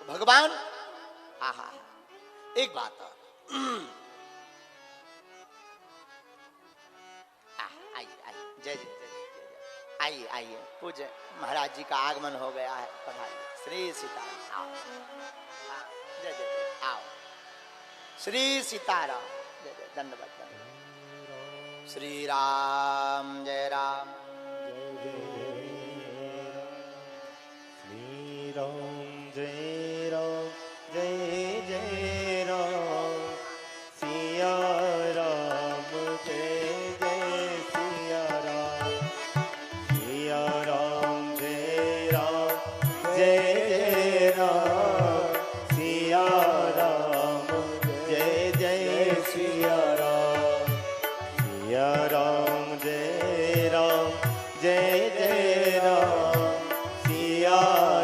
भगवान आहा एक बात आइए आइए जय जय जय आइए आइए पूज्य महाराज जी का आगमन हो गया है। पधारिए श्री सीताराम आओ जय जय जय आओ श्री सीताराम जय जय दंडवत दंडवत श्री राम जय राम श्री राम जय राम जय जय राम सिया राम जय जय सिया राम सिया राम जय राम जय जय राम सिया राम जय जय सिया राम सिया राम जय राम जय जय राम सिया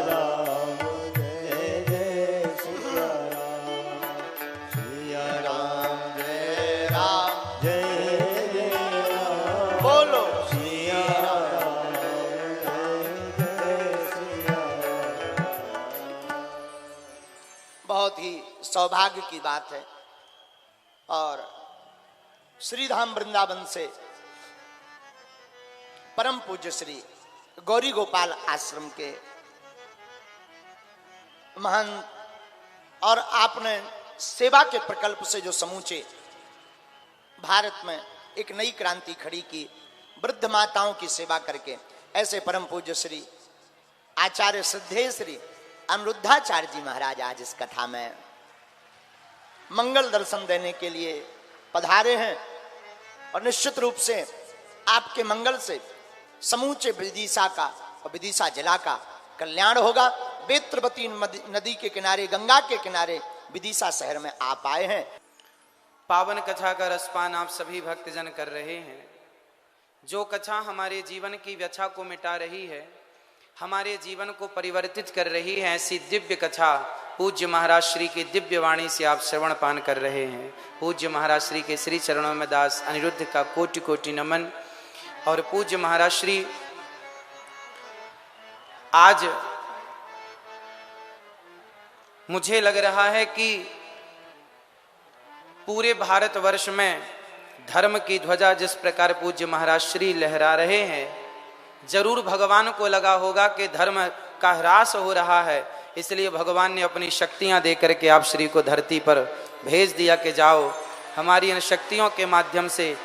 राम जय जय सिया राम सिया राम जय राम जय जय राम बोलो सिया राम जय जय सिया राम। बहुत ही सौभाग्य की बात है। और श्रीधाम वृंदावन से परम पूज्य श्री गौरी गोपाल आश्रम के महान और आपने सेवा के प्रकल्प से जो समूचे भारत में एक नई क्रांति खड़ी की, वृद्ध माताओं की सेवा करके, ऐसे परम पूज्य श्री आचार्य सिद्धेश्वरी श्री अनिरुद्धाचार्य जी महाराज आज इस कथा में मंगल दर्शन देने के लिए पधारे हैं। और निश्चित रूप से आपके मंगल से समूचे विदिशा का और विदिशा जिला का कल्याण होगा। बेत्रवती नदी के किनारे, गंगा के किनारे विदिशा शहर में आप आए हैं। पावन कथा का रसपान आप सभी भक्तजन कर रहे हैं। जो कथा हमारे जीवन की व्यथा को मिटा रही है, हमारे जीवन को परिवर्तित कर रही है, ऐसी दिव्य कथा पूज्य महाराज श्री की दिव्य वाणी से आप श्रवण पान कर रहे हैं। पूज्य महाराज श्री के श्री चरणों में दास अनिरुद्ध का कोटि कोटि नमन। और पूज्य महाराज श्री आज मुझे लग रहा है कि पूरे भारतवर्ष में धर्म की ध्वजा जिस प्रकार पूज्य महाराज श्री लहरा रहे हैं, जरूर भगवान को लगा होगा कि धर्म का ह्रास हो रहा है, इसलिए भगवान ने अपनी शक्तियां देकर के आप श्री को धरती पर भेज दिया कि जाओ हमारी इन शक्तियों के माध्यम से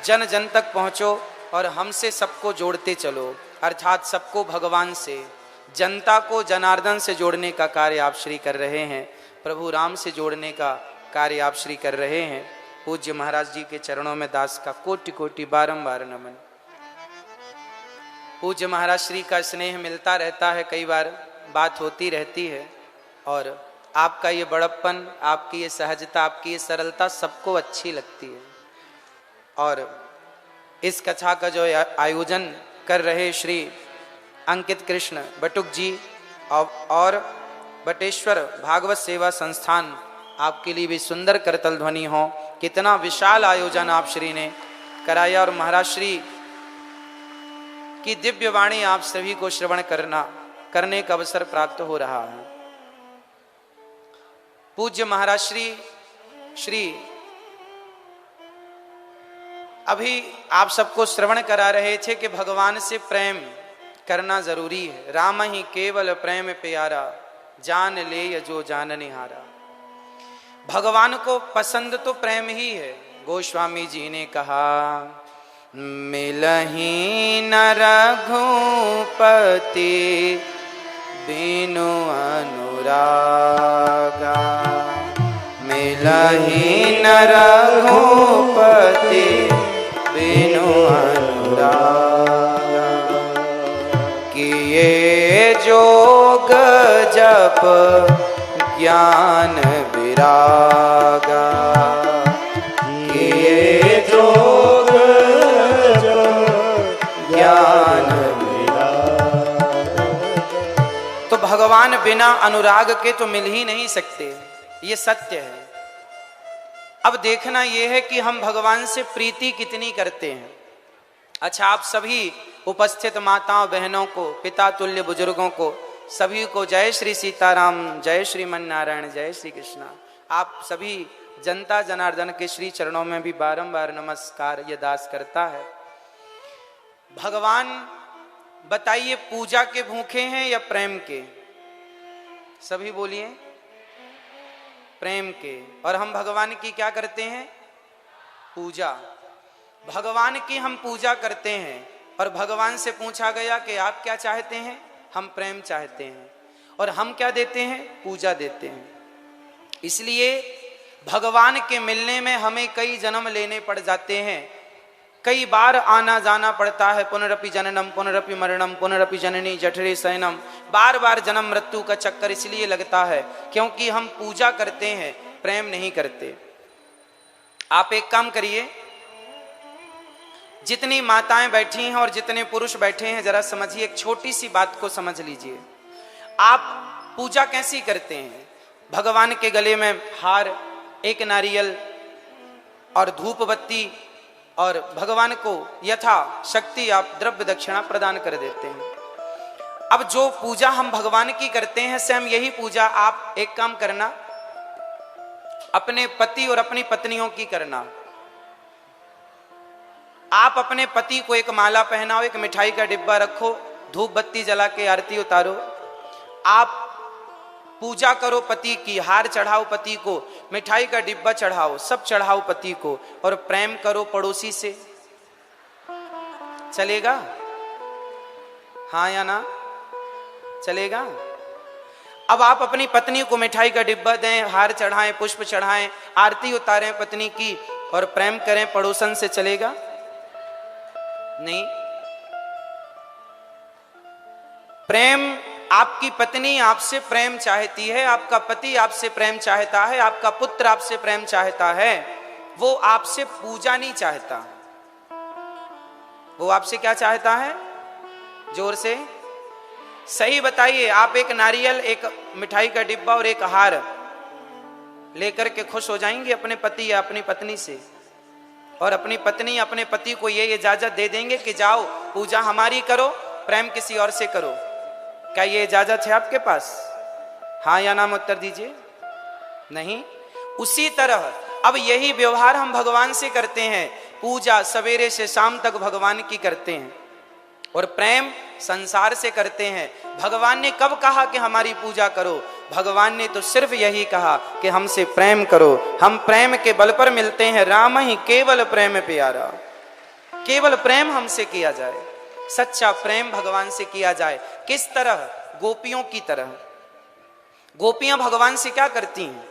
जन जन तक पहुंचो और हमसे सबको जोड़ते चलो, अर्थात सबको भगवान से, जनता को जनार्दन से जोड़ने का कार्य आप श्री कर रहे हैं। प्रभु राम से जोड़ने का कार्य आप श्री कर रहे हैं। पूज्य महाराज जी के चरणों में दास का कोटि कोटि बारंबार नमन। पूज्य महाराज श्री का स्नेह मिलता रहता है, कई बार बात होती रहती है, और आपका ये बड़प्पन, आपकी ये सहजता, आपकी ये सरलता सबको अच्छी लगती है। और इस कथा का जो आयोजन कर रहे श्री अंकित कृष्ण बटुक जी और बटेश्वर भागवत सेवा संस्थान, आपके लिए भी सुंदर करतल ध्वनि हो। कितना विशाल आयोजन आप श्री ने कराया और महाराज श्री की दिव्य वाणी आप सभी को श्रवण करने का अवसर प्राप्त हो रहा है। पूज्य महाराज श्री अभी आप सबको श्रवण करा रहे थे कि भगवान से प्रेम करना जरूरी है। राम ही केवल प्रेम प्यारा, जान ले जो जान निहारा। भगवान को पसंद तो प्रेम ही है। गोस्वामी जी ने कहा, मिलही न रघुपति बिनु अनुरागा, मिलही न रघुपति बिनु अनुरागा। किए जोग जप ज्ञान विरागा, किए जोग ज्ञान विरागा। तो भगवान बिना अनुराग के तो मिल ही नहीं सकते, ये सत्य है। अब देखना यह है कि हम भगवान से प्रीति कितनी करते हैं। अच्छा, आप सभी उपस्थित माताओं बहनों को, पिता तुल्य बुजुर्गों को सभी को जय श्री सीताराम, जय श्रीमन नारायण, जय श्री कृष्णा। आप सभी जनता जनार्दन के श्री चरणों में भी बारंबार नमस्कार ये दास करता है। भगवान बताइए, पूजा के भूखे हैं या प्रेम के? सभी बोलिए, प्रेम के। और हम भगवान की क्या करते हैं? पूजा। भगवान की हम पूजा करते हैं और भगवान से पूछा गया कि आप क्या चाहते हैं? हम प्रेम चाहते हैं। और हम क्या देते हैं? पूजा देते हैं। इसलिए भगवान के मिलने में हमें कई जन्म लेने पड़ जाते हैं, कई बार आना जाना पड़ता है। पुनरपि जननम पुनरपि मरणम पुनरपि जननी जठरे शयनम। बार बार जन्म मृत्यु का चक्कर इसलिए लगता है क्योंकि हम पूजा करते हैं, प्रेम नहीं करते। आप एक काम करिए, जितनी माताएं बैठी हैं और जितने पुरुष बैठे हैं, जरा समझिए, एक छोटी सी बात को समझ लीजिए। आप पूजा कैसी करते हैं? भगवान के गले में हार, एक नारियल और धूप बत्ती, और भगवान को यथा शक्ति आप द्रव्य दक्षिणा प्रदान कर देते हैं। अब जो पूजा हम भगवान की करते हैं, सेम यही पूजा आप एक काम करना, अपने पति और अपनी पत्नियों की करना। आप अपने पति को एक माला पहनाओ, एक मिठाई का डिब्बा रखो, धूप बत्ती जला के आरती उतारो। आप पूजा करो पति की, हार चढ़ाओ पति को, मिठाई का डिब्बा चढ़ाओ, सब चढ़ाओ पति को, और प्रेम करो पड़ोसी से। चलेगा? हाँ या ना? चलेगा? अब आप अपनी पत्नी को मिठाई का डिब्बा दें, हार चढ़ाएं, पुष्प चढ़ाएं, आरती उतारें पत्नी की और प्रेम करें पड़ोसन से, चलेगा? नहीं। प्रेम, आपकी पत्नी आपसे प्रेम चाहती है, आपका पति आपसे प्रेम चाहता है, आपका पुत्र आपसे प्रेम चाहता है, वो आपसे पूजा नहीं चाहता। वो आपसे क्या चाहता है? जोर से सही बताइए। आप एक नारियल, एक मिठाई का डिब्बा और एक हार लेकर के खुश हो जाएंगे अपने पति या अपनी पत्नी से? और अपनी पत्नी अपने पति को ये इजाजत दे देंगे कि जाओ पूजा हमारी करो, प्रेम किसी और से करो? क्या ये इजाजत है आपके पास? हाँ या ना में उत्तर दीजिए। नहीं। उसी तरह अब यही व्यवहार हम भगवान से करते हैं। पूजा सवेरे से शाम तक भगवान की करते हैं और प्रेम संसार से करते हैं। भगवान ने कब कहा कि हमारी पूजा करो? भगवान ने तो सिर्फ यही कहा कि हमसे प्रेम करो। हम प्रेम के बल पर मिलते हैं। राम ही केवल प्रेम प्यारा। केवल प्रेम हमसे किया जाए, सच्चा प्रेम भगवान से किया जाए। किस तरह? गोपियों की तरह। गोपियां भगवान से क्या करती हैं?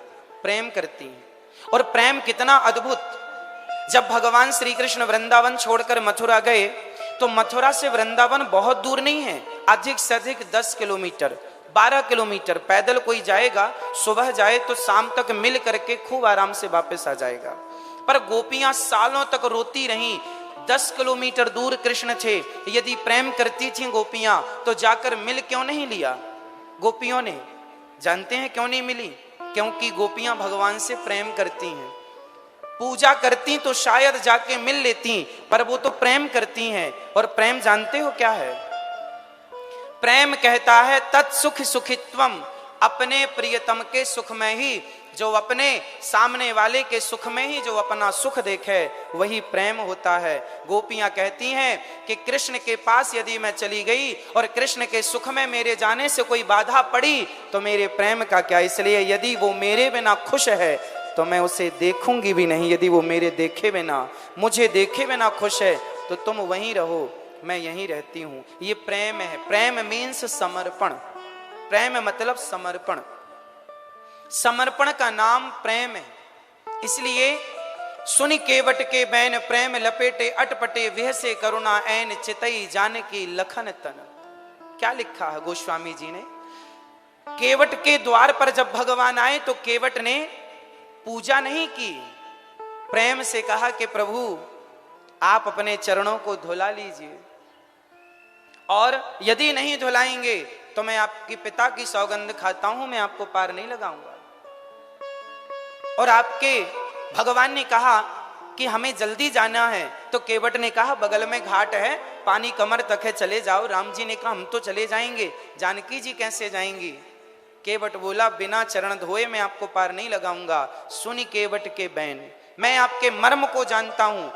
प्रेम करती हैं। और प्रेम कितना अद्भुत! जब भगवान श्री कृष्ण वृंदावन छोड़कर मथुरा गए तो मथुरा से वृंदावन बहुत दूर नहीं है, अधिक से अधिक 10 किलोमीटर, 12 किलोमीटर पैदल कोई जाएगा, सुबह जाए तो शाम तक मिल करके खूब आराम से वापस आ जाएगा। पर गोपियां सालों तक रोती रहीं। 10 किलोमीटर दूर कृष्ण थे, यदि प्रेम करती थी गोपियां तो जाकर मिल क्यों नहीं लिया गोपियों ने? जानते हैं क्यों नहीं मिली? क्योंकि गोपियां भगवान से प्रेम करती हैं। पूजा करती तो शायद जाके मिल लेती, पर वो तो प्रेम करती हैं। और प्रेम जानते हो क्या है? प्रेम कहता है तत्सुख सुखित्वम, अपने प्रियतम के सुख में ही, जो अपने सामने वाले के सुख में ही जो अपना सुख देखे, वही प्रेम होता है। गोपियां कहती हैं कि कृष्ण के पास यदि मैं चली गई और कृष्ण के सुख में मेरे जाने से कोई बाधा पड़ी तो मेरे प्रेम का क्या? इसलिए यदि वो मेरे बिना खुश है तो मैं उसे देखूंगी भी नहीं। यदि वो मेरे देखे बिना, मुझे देखे बिना खुश है तो तुम वहीं रहो, मैं यहीं रहती हूं। ये प्रेम है। प्रेम मीन्स समर्पण। प्रेम मतलब समर्पण। समर्पण का नाम प्रेम है। इसलिए सुनि केवट के बैन प्रेम लपेटे अटपटे विह से करुणा ऐन चितई जानकी लखन तन। क्या लिखा है गोस्वामी जी ने? केवट के द्वार पर जब भगवान आए तो केवट ने पूजा नहीं की, प्रेम से कहा कि प्रभु आप अपने चरणों को धुला लीजिए, और यदि नहीं धुलाएंगे तो मैं आपके पिता की सौगंध खाता हूं, मैं आपको पार नहीं लगाऊंगा। और आपके भगवान ने कहा कि हमें जल्दी जाना है। तो केवट ने कहा बगल में घाट है, पानी कमर तक है, चले जाओ। राम जी ने कहा हम तो चले जाएंगे, जानकी जी कैसे जाएंगी? केवट बोला बिना चरण धोए मैं आपको पार नहीं लगाऊंगा। सुनी केवट के बैन, मैं आपके मर्म को जानता हूं।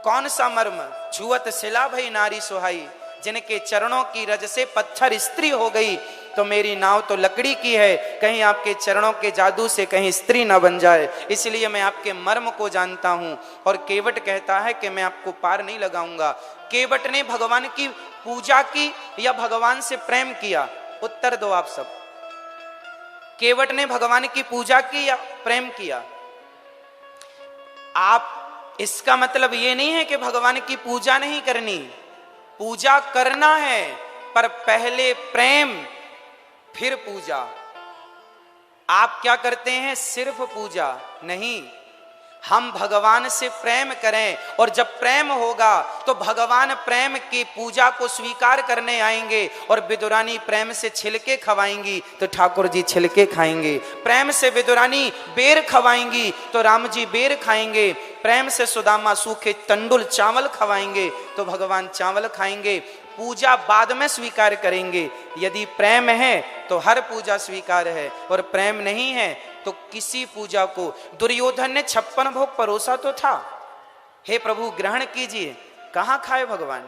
कौन सा मर्म? छुअत शिला भई नारी सुहाई, जिनके चरणों की रज से पत्थर स्त्री हो गई। तो मेरी नाव तो लकड़ी की है, कहीं आपके चरणों के जादू से कहीं स्त्री ना बन जाए, इसलिए मैं आपके मर्म को जानता हूं। और केवट कहता है कि मैं आपको पार नहीं लगाऊंगा। केवट ने भगवान की पूजा की या भगवान से प्रेम किया? उत्तर दो आप सब। केवट ने भगवान की पूजा की या प्रेम किया? आप, इसका मतलब यह नहीं है कि भगवान की पूजा नहीं करनी, पूजा करना है, पर पहले प्रेम फिर पूजा। आप क्या करते हैं? सिर्फ पूजा नहीं, हम भगवान से प्रेम करें, और जब प्रेम होगा तो भगवान प्रेम की पूजा को स्वीकार करने आएंगे। और विदुरानी प्रेम से छिलके खवाएंगी तो ठाकुर जी छिलके खाएंगे, प्रेम से विदुरानी बेर खवाएंगी तो राम जी बेर खाएंगे, प्रेम से सुदामा सूखे तंडुल चावल खवाएंगे तो भगवान चावल खाएंगे। पूजा बाद में स्वीकार करेंगे। यदि प्रेम है तो हर पूजा स्वीकार है, और प्रेम नहीं है तो किसी पूजा को। दुर्योधन ने 56 भोग परोसा तो था, हे प्रभु ग्रहण कीजिए, कहां खाए भगवान?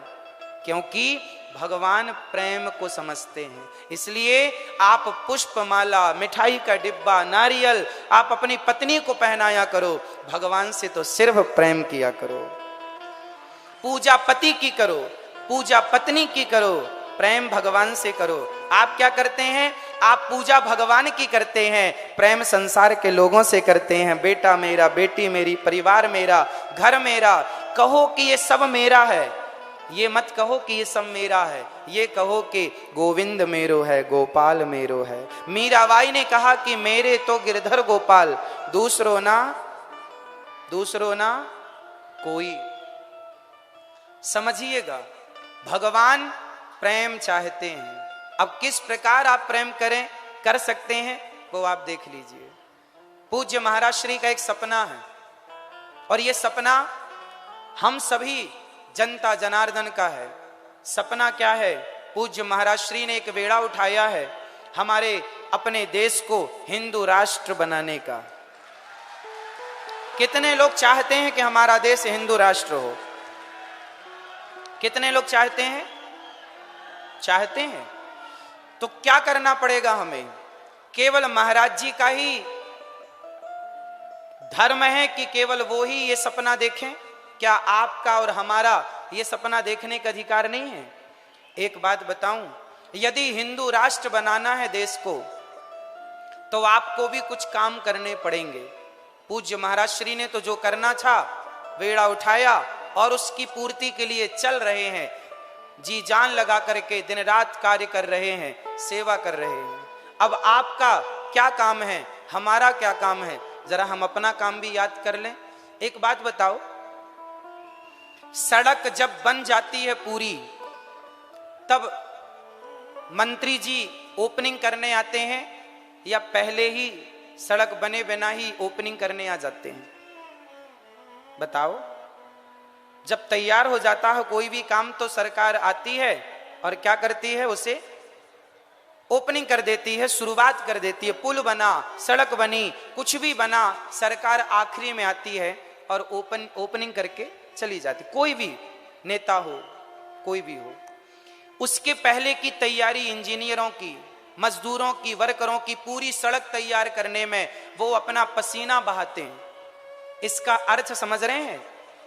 क्योंकि भगवान प्रेम को समझते हैं। इसलिए आप पुष्पमाला, मिठाई का डिब्बा, नारियल आप अपनी पत्नी को पहनाया करो, भगवान से तो सिर्फ प्रेम किया करो। पूजा पति की करो, पूजा पत्नी की करो, प्रेम भगवान से करो। आप क्या करते हैं? आप पूजा भगवान की करते हैं, प्रेम संसार के लोगों से करते हैं। बेटा मेरा, बेटी मेरी, परिवार मेरा, घर मेरा। कहो कि ये सब मेरा है, ये मत कहो कि ये सब मेरा है, ये कहो कि गोविंद मेरो है, गोपाल मेरो है। मीराबाई ने कहा कि मेरे तो गिरधर गोपाल, दूसरो ना कोई। समझिएगा, भगवान प्रेम चाहते हैं। अब किस प्रकार आप प्रेम कर सकते हैं वो आप देख लीजिए। पूज्य महाराज श्री का एक सपना है, और ये सपना हम सभी जनता जनार्दन का है। सपना क्या है? पूज्य महाराज श्री ने एक बेड़ा उठाया है हमारे अपने देश को हिंदू राष्ट्र बनाने का। कितने लोग चाहते हैं कि हमारा देश हिंदू राष्ट्र हो? कितने लोग चाहते हैं? चाहते हैं। तो क्या करना पड़ेगा हमें? केवल महाराज जी का ही धर्म है कि केवल वो ही ये सपना देखें? क्या आपका और हमारा ये सपना देखने का अधिकार नहीं है? एक बात बताऊं, यदि हिंदू राष्ट्र बनाना है देश को, तो आपको भी कुछ काम करने पड़ेंगे। पूज्य महाराज श्री ने तो जो करना था बेड़ा उठाया, और उसकी पूर्ति के लिए चल रहे हैं, जी जान लगा करके दिन रात कार्य कर रहे हैं, सेवा कर रहे हैं। अब आपका क्या काम है, हमारा क्या काम है? जरा हम अपना काम भी याद कर लें। एक बात बताओ, सड़क जब बन जाती है पूरी, तब मंत्री जी ओपनिंग करने आते हैं या पहले ही सड़क बने बिना ही ओपनिंग करने आ जाते हैं? बताओ। जब तैयार हो जाता है कोई भी काम तो सरकार आती है और क्या करती है? उसे ओपनिंग कर देती है, शुरुआत कर देती है। पुल बना, सड़क बनी, कुछ भी बना, सरकार आखिरी में आती है और ओपनिंग करके चली जाती। कोई भी नेता हो, कोई भी हो, उसके पहले की तैयारी इंजीनियरों की, मजदूरों की, वर्करों की पूरी सड़क तैयार करने में वो अपना पसीना बहाते हैं। इसका अर्थ समझ रहे हैं?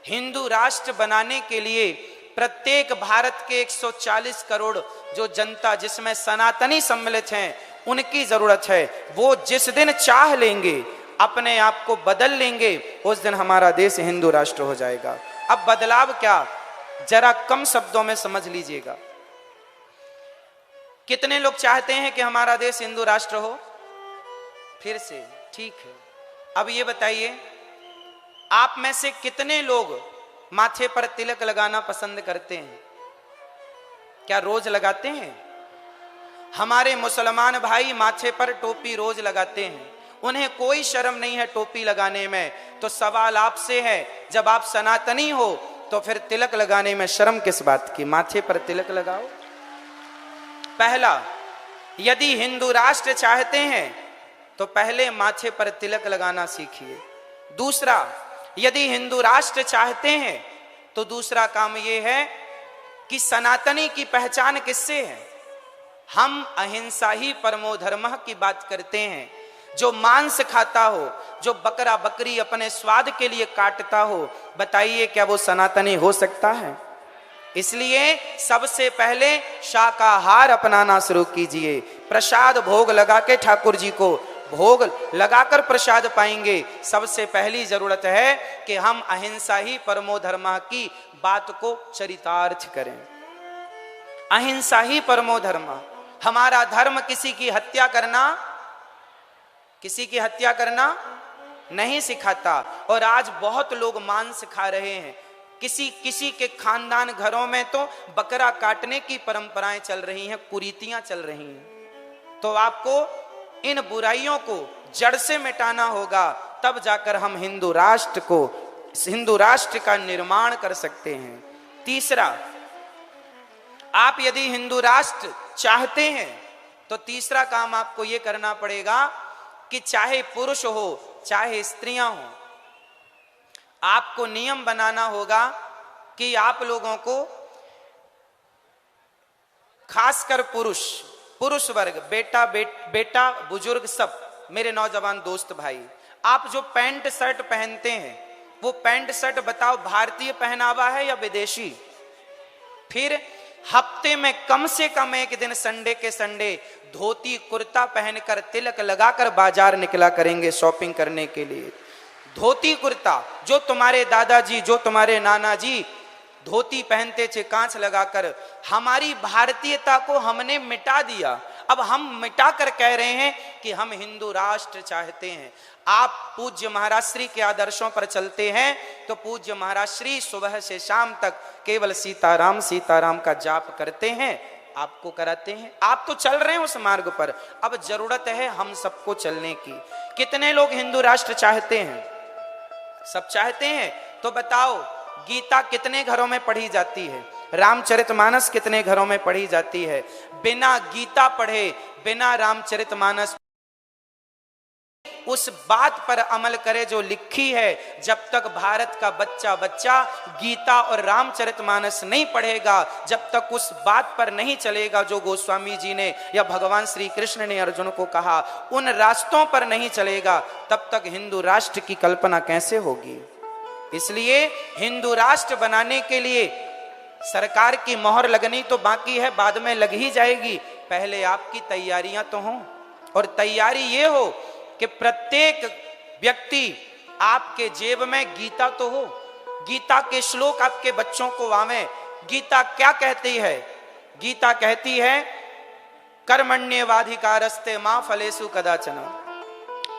हिंदू राष्ट्र बनाने के लिए प्रत्येक भारत के 140 करोड़ जो जनता, जिसमें सनातनी सम्मिलित हैं, उनकी जरूरत है। वो जिस दिन चाह लेंगे, अपने आप को बदल लेंगे, उस दिन हमारा देश हिंदू राष्ट्र हो जाएगा। अब बदलाव क्या, जरा कम शब्दों में समझ लीजिएगा। कितने लोग चाहते हैं कि हमारा देश हिंदू राष्ट्र हो? फिर से ठीक है। अब ये बताइए, आप में से कितने लोग माथे पर तिलक लगाना पसंद करते हैं? क्या रोज लगाते हैं? हमारे मुसलमान भाई माथे पर टोपी रोज लगाते हैं, उन्हें कोई शर्म नहीं है टोपी लगाने में। तो सवाल आपसे है, जब आप सनातनी हो तो फिर तिलक लगाने में शर्म किस बात की? माथे पर तिलक लगाओ। पहला, यदि हिंदू राष्ट्र चाहते हैं तो पहले माथे पर तिलक लगाना सीखिए। दूसरा, यदि हिंदू राष्ट्र चाहते हैं तो दूसरा काम यह है कि सनातनी की पहचान किससे है? हम अहिंसा ही परमो धर्मः की बात करते हैं। जो मांस खाता हो, जो बकरा बकरी अपने स्वाद के लिए काटता हो, बताइए क्या वो सनातनी हो सकता है? इसलिए सबसे पहले शाकाहार अपनाना शुरू कीजिए। प्रसाद भोग लगा के ठाकुर जी को भोग लगाकर प्रसाद पाएंगे। सबसे पहली जरूरत है कि हम अहिंसा ही परमो धर्मः की बात को चरितार्थ करें। अहिंसा ही परमो धर्मः। हमारा धर्म किसी की हत्या करना नहीं सिखाता। और आज बहुत लोग मांस खा रहे हैं। किसी के खानदान घरों में तो बकरा काटने की परंपराएं चल रही हैं, कुरीतियां चल रही हैं। तो आपको इन बुराइयों को जड़ से मिटाना होगा, तब जाकर हम हिंदू राष्ट्र का निर्माण कर सकते हैं। तीसरा, आप यदि हिंदू राष्ट्र चाहते हैं तो तीसरा काम आपको यह करना पड़ेगा कि चाहे पुरुष हो चाहे स्त्रियां हो, आपको नियम बनाना होगा कि आप लोगों को, खासकर पुरुष वर्ग, बेटा बुजुर्ग, सब मेरे नौजवान दोस्त भाई, आप जो पैंट शर्ट पहनते हैं वो पैंट शर्ट बताओ भारतीय पहनावा है या विदेशी? फिर हफ्ते में कम से कम एक दिन संडे के संडे धोती कुर्ता पहनकर तिलक लगाकर बाजार निकला करेंगे शॉपिंग करने के लिए। धोती कुर्ता, जो तुम्हारे दादाजी, जो तुम्हारे नाना जी धोती पहनते थे कांच लगाकर, हमारी भारतीयता को हमने मिटा दिया। अब हम मिटा कर कह रहे हैं कि हम हिंदू राष्ट्र चाहते हैं। आप पूज्य महाराज श्री के आदर्शों पर चलते हैं तो पूज्य महाराज श्री सुबह से शाम तक केवल सीताराम सीताराम का जाप करते हैं, आपको कराते हैं। आप तो चल रहे हैं उस मार्ग पर, अब जरूरत है हम सबको चलने की। कितने लोग हिंदू राष्ट्र चाहते हैं? सब चाहते हैं। तो बताओ, गीता कितने घरों में पढ़ी जाती है? रामचरितमानस कितने घरों में पढ़ी जाती है? बिना गीता पढ़े, बिना रामचरितमानस उस बात पर अमल करे जो लिखी है। जब तक भारत का बच्चा गीता और रामचरितमानस नहीं पढ़ेगा, जब तक उस बात पर नहीं चलेगा जो गोस्वामी जी ने या भगवान श्री कृष्ण ने अर्जुन को कहा, उन रास्तों पर नहीं चलेगा, तब तक हिंदू राष्ट्र की कल्पना कैसे होगी? इसलिए हिंदू राष्ट्र बनाने के लिए सरकार की मोहर लगनी तो बाकी है, बाद में लग ही जाएगी। पहले आपकी तैयारियां तो हों, और तैयारी ये हो कि प्रत्येक व्यक्ति आपके जेब में गीता तो हो, गीता के श्लोक आपके बच्चों को आवे। गीता क्या कहती है? गीता कहती है कर्मण्येवाधिकारस्ते मां फलेषु कदाचन।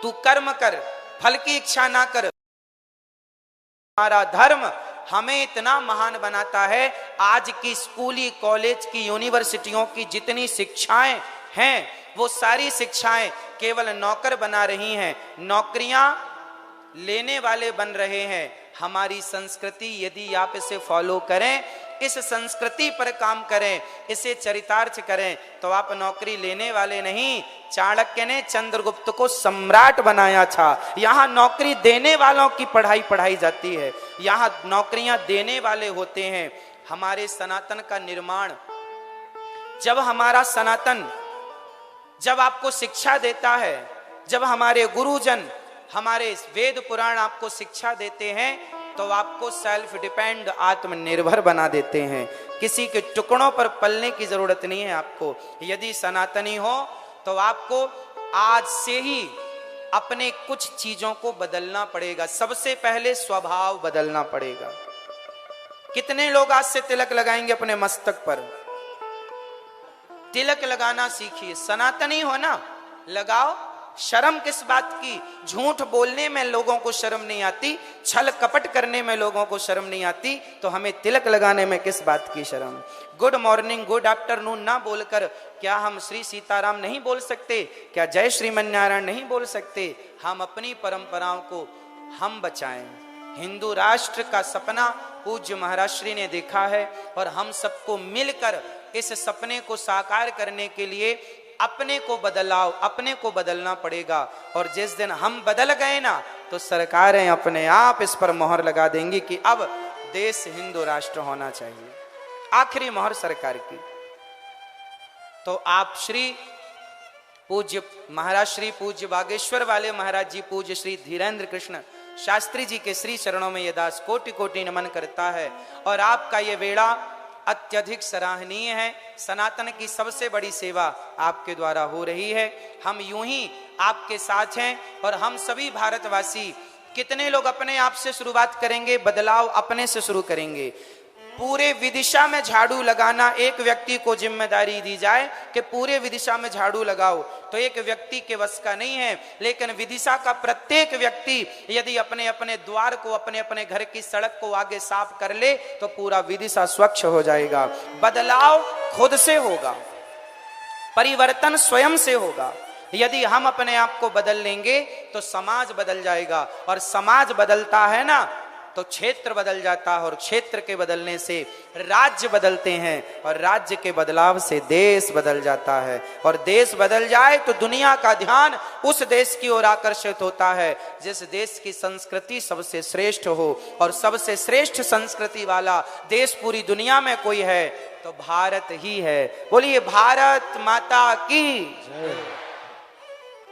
तू कर्म कर, फल की इच्छा ना कर। हमारा धर्म हमें इतना महान बनाता है। आज की स्कूली, कॉलेज की, यूनिवर्सिटियों की जितनी शिक्षाएं हैं, वो सारी शिक्षाएं केवल नौकर बना रही हैं, नौकरियां लेने वाले बन रहे हैं। हमारी संस्कृति यदि आप इसे फॉलो करें, इस संस्कृति पर काम करें, इसे चरितार्थ करें, तो आप नौकरी लेने वाले नहीं। चाणक्य ने चंद्रगुप्त को सम्राट बनाया था। यहां नौकरी देने वालों की पढ़ाई जाती है, यहां नौकरियां देने वाले होते हैं। हमारे सनातन का निर्माण, जब हमारा सनातन जब आपको शिक्षा देता है, जब हमारे गुरुजन, हमारे वेद पुराण आपको शिक्षा देते हैं, तो आपको सेल्फ डिपेंड, आत्मनिर्भर बना देते हैं। किसी के टुकड़ों पर पलने की जरूरत नहीं है आपको। यदि सनातनी हो तो आपको आज से ही अपने कुछ चीजों को बदलना पड़ेगा। सबसे पहले स्वभाव बदलना पड़ेगा। कितने लोग आज से तिलक लगाएंगे अपने मस्तक पर? तिलक लगाना सीखिए। सनातनी हो ना, लगाओ। शर्म किस बात की? झूठ बोलने में लोगों को शर्म नहीं आती, छल कपट करने में लोगों को शर्म नहीं आती, तो हमें तिलक लगाने में किस बात की शर्म? गुड मॉर्निंग, गुड आफ्टरनून ना बोलकर क्या हम श्री सीताराम नहीं बोल सकते? क्या जय श्रीमन्नारायण नहीं बोल सकते? हम अपनी परंपराओं को हम बचाएं। हिंदू राष्ट्र का सपना पूज्य महाराज श्री ने देखा है और हम सबको मिलकर इस सपने को साकार करने के लिए अपने को बदलना पड़ेगा। और जिस दिन हम बदल गए ना तो सरकारें अपने आप इस पर मोहर लगा देंगी कि अब देश हिंदू राष्ट्र होना चाहिए। आखिरी मोहर सरकार की। तो आप श्री पूज्य महाराज श्री पूज्य बागेश्वर वाले महाराज जी पूज्य श्री धीरेन्द्र कृष्ण शास्त्री जी के श्री चरणों में यह दास कोटि कोटि नमन करता है। और आपका ये वेड़ा अत्यधिक सराहनीय है। सनातन की सबसे बड़ी सेवा आपके द्वारा हो रही है। हम यूं ही आपके साथ हैं और हम सभी भारतवासी कितने लोग अपने आप से शुरुआत करेंगे, बदलाव अपने से शुरू करेंगे। पूरे विदिशा में झाड़ू लगाना एक व्यक्ति को जिम्मेदारी दी जाए कि पूरे विदिशा में झाड़ू लगाओ, तो एक व्यक्ति के वश का नहीं है। लेकिन विदिशा का प्रत्येक व्यक्ति यदि अपने अपने द्वार को, अपने अपने घर की सड़क को आगे साफ कर ले तो पूरा विदिशा स्वच्छ हो जाएगा। बदलाव खुद से होगा, परिवर्तन स्वयं से होगा। यदि हम अपने आप को बदल लेंगे तो समाज बदल जाएगा, और समाज बदलता है ना तो क्षेत्र बदल जाता है, और क्षेत्र के बदलने से राज्य बदलते हैं, और राज्य के बदलाव से देश बदल जाता है, और देश बदल जाए तो दुनिया का ध्यान उस देश की ओर आकर्षित होता है जिस देश की संस्कृति सबसे श्रेष्ठ हो। और सबसे श्रेष्ठ संस्कृति वाला देश पूरी दुनिया में कोई है तो भारत ही है। बोलिए भारत माता की।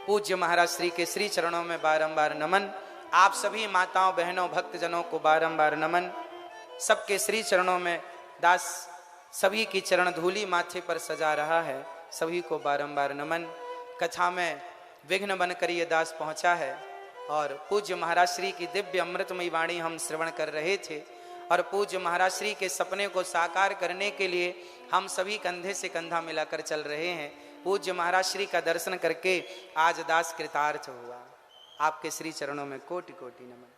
पूज्य महाराज श्री के श्री चरणों में बारंबार नमन। आप सभी माताओं, बहनों, भक्तजनों को बारंबार नमन। सबके श्री चरणों में दास सभी की चरण धूली माथे पर सजा रहा है, सभी को बारंबार नमन। कथा में विघ्न बनकर ये दास पहुंचा है और पूज्य महाराज श्री की दिव्य अमृतमयी वाणी हम श्रवण कर रहे थे, और पूज्य महाराज श्री के सपने को साकार करने के लिए हम सभी कंधे से कंधा मिलाकर चल रहे हैं। पूज्य महाराज श्री का दर्शन करके आज दास कृतार्थ हुआ। आपके श्री चरणों में कोटि कोटि नमन।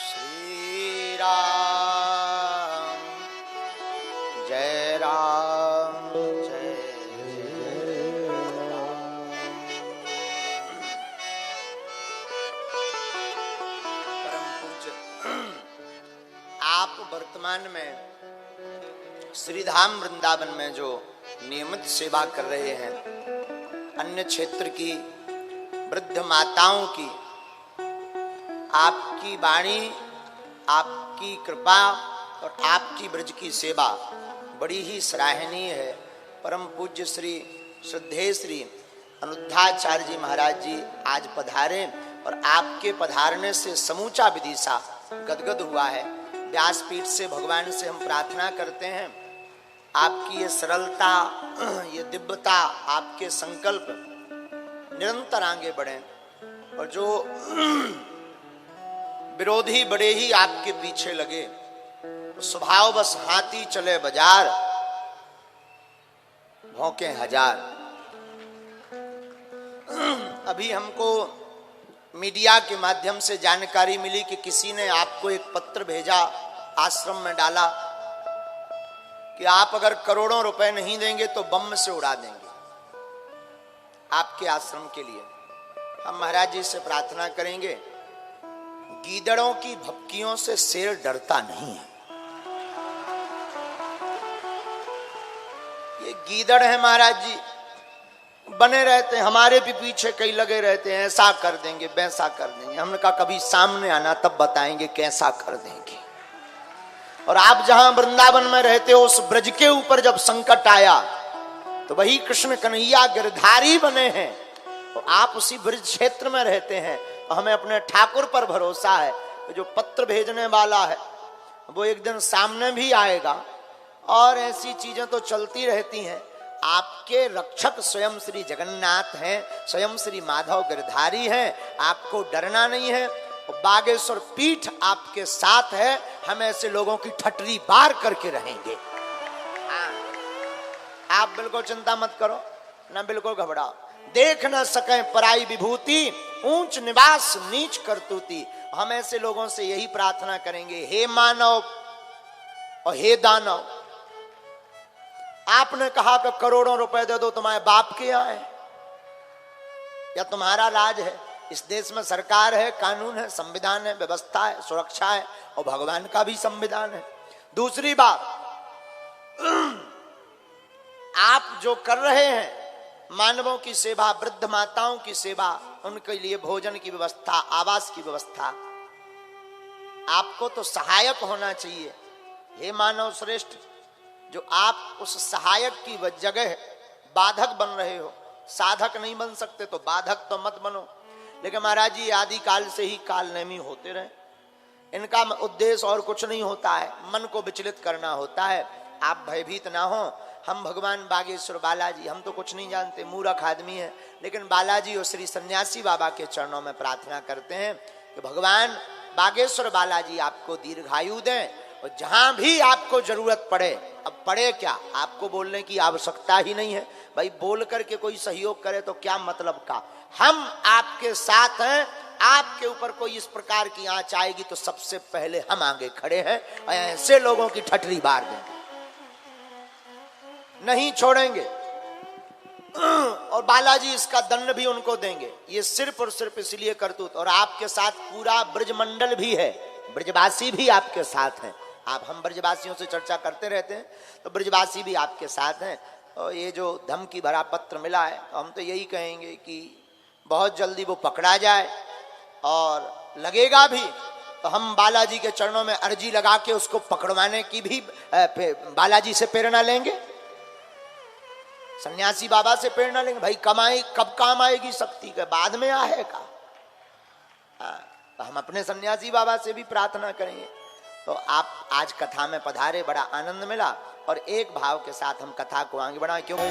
श्री राम जय राम जय जय राम। परम पूज्य आप वर्तमान में श्रीधाम वृंदावन में जो नियमित सेवा कर रहे हैं, अन्य क्षेत्र की वृद्ध माताओं की आपकी वाणी, आपकी कृपा और आपकी ब्रज की सेवा बड़ी ही सराहनीय है। परम पूज्य श्री श्रद्धेय श्री अनुद्धाचार्य जी महाराज जी आज पधारे और आपके पधारने से समूचा विदिशा गदगद हुआ है। व्यासपीठ से भगवान से हम प्रार्थना करते हैं आपकी ये सरलता, ये दिव्यता, आपके संकल्प निरंतर आगे बढ़े, और जो विरोधी बड़े ही आपके पीछे लगे, स्वभाव बस हाथी चले बाजार भौंके हजार। अभी हमको मीडिया के माध्यम से जानकारी मिली कि किसी ने आपको एक पत्र भेजा, आश्रम में डाला कि आप अगर करोड़ों रुपए नहीं देंगे तो बम से उड़ा देंगे आपके आश्रम के लिए। हम महाराज जी से प्रार्थना करेंगे, गीदड़ों की भपकियों से शेर डरता नहीं है। ये गीदड़ है महाराज जी, बने रहते हैं, हमारे भी पीछे कई लगे रहते हैं, ऐसा कर देंगे वैसा कर देंगे। हमने कहा कभी सामने आना तब बताएंगे कैसा कर देंगे। और आप जहां वृंदावन में रहते हो उस ब्रज के ऊपर जब संकट आया तो वही कृष्ण कन्हैया गिरधारी बने हैं, और आप उसी ब्रज क्षेत्र में रहते हैं। और हमें अपने ठाकुर पर भरोसा है, जो पत्र भेजने वाला है वो एक दिन सामने भी आएगा। और ऐसी चीजें तो चलती रहती हैं। आपके रक्षक स्वयं श्री जगन्नाथ हैं, स्वयं श्री माधव गिरधारी हैं, आपको डरना नहीं है। बागेश्वर पीठ आपके साथ है, हम ऐसे लोगों की ठटरी बार करके रहेंगे। आप बिल्कुल चिंता मत करो, ना बिल्कुल घबराओ। देख न सके पराई विभूति, ऊंच निवास नीच करतूती। हम ऐसे लोगों से यही प्रार्थना करेंगे, हे मानव और हे दानव, आपने कहा कि करोड़ों रुपए दे दो, तुम्हारे बाप के यहाँ है, या तुम्हारा राज है? इस देश में सरकार है, कानून है, संविधान है, व्यवस्था है, सुरक्षा है, और भगवान का भी संविधान है। दूसरी बात, आप जो कर रहे हैं मानवों की सेवा, वृद्ध माताओं की सेवा, उनके लिए भोजन की व्यवस्था, आवास की व्यवस्था, आपको तो सहायक होना चाहिए। हे मानव श्रेष्ठ, जो आप उस सहायक की जगह बाधक बन रहे हो, साधक नहीं बन सकते तो बाधक तो मत बनो। लेकिन महाराज जी आदि काल से ही कालनेमी होते रहे, इनका उद्देश्य और कुछ नहीं होता है, मन को विचलित करना होता है। आप भयभीत ना हो। हम भगवान बागेश्वर बालाजी, हम तो कुछ नहीं जानते, मूर्ख आदमी है, लेकिन बालाजी और श्री सन्यासी बाबा के चरणों में प्रार्थना करते हैं कि भगवान बागेश्वर बालाजी आपको दीर्घायु दें, और जहां भी आपको जरूरत पड़े, अब पड़े क्या, आपको बोलने की आवश्यकता ही नहीं है भाई, बोल करके कोई सहयोग करे तो क्या मतलब का, हम आपके साथ हैं। आपके ऊपर कोई इस प्रकार की आंच आएगी तो सबसे पहले हम आगे खड़े हैं और ऐसे लोगों की ठटरी बार देंगे, नहीं छोड़ेंगे, और बालाजी इसका दंड भी उनको देंगे। ये सिर्फ और सिर्फ इसलिए करतूत, और आपके साथ पूरा ब्रजमंडल भी है, ब्रजवासी भी आपके साथ हैं। हम ब्रजवासियों से चर्चा करते रहते हैं, तो ब्रजवासी भी आपके साथ हैं। और ये जो धमकी भरा पत्र मिला है, तो हम तो यही कहेंगे कि बहुत जल्दी वो पकड़ा जाए, और लगेगा भी तो हम बालाजी के चरणों में अर्जी लगा के उसको पकड़वाने की भी बालाजी से प्रेरणा लेंगे, सन्यासी बाबा से प्रेरणा लेंगे। भाई कमाई कब काम आएगी शक्ति के, बाद में आएगा। तो हम अपने सन्यासी बाबा से भी प्रार्थना करेंगे। तो आप आज कथा में पधारे, बड़ा आनंद मिला, और एक भाव के साथ हम कथा को आगे बढ़ाएं, क्योंकि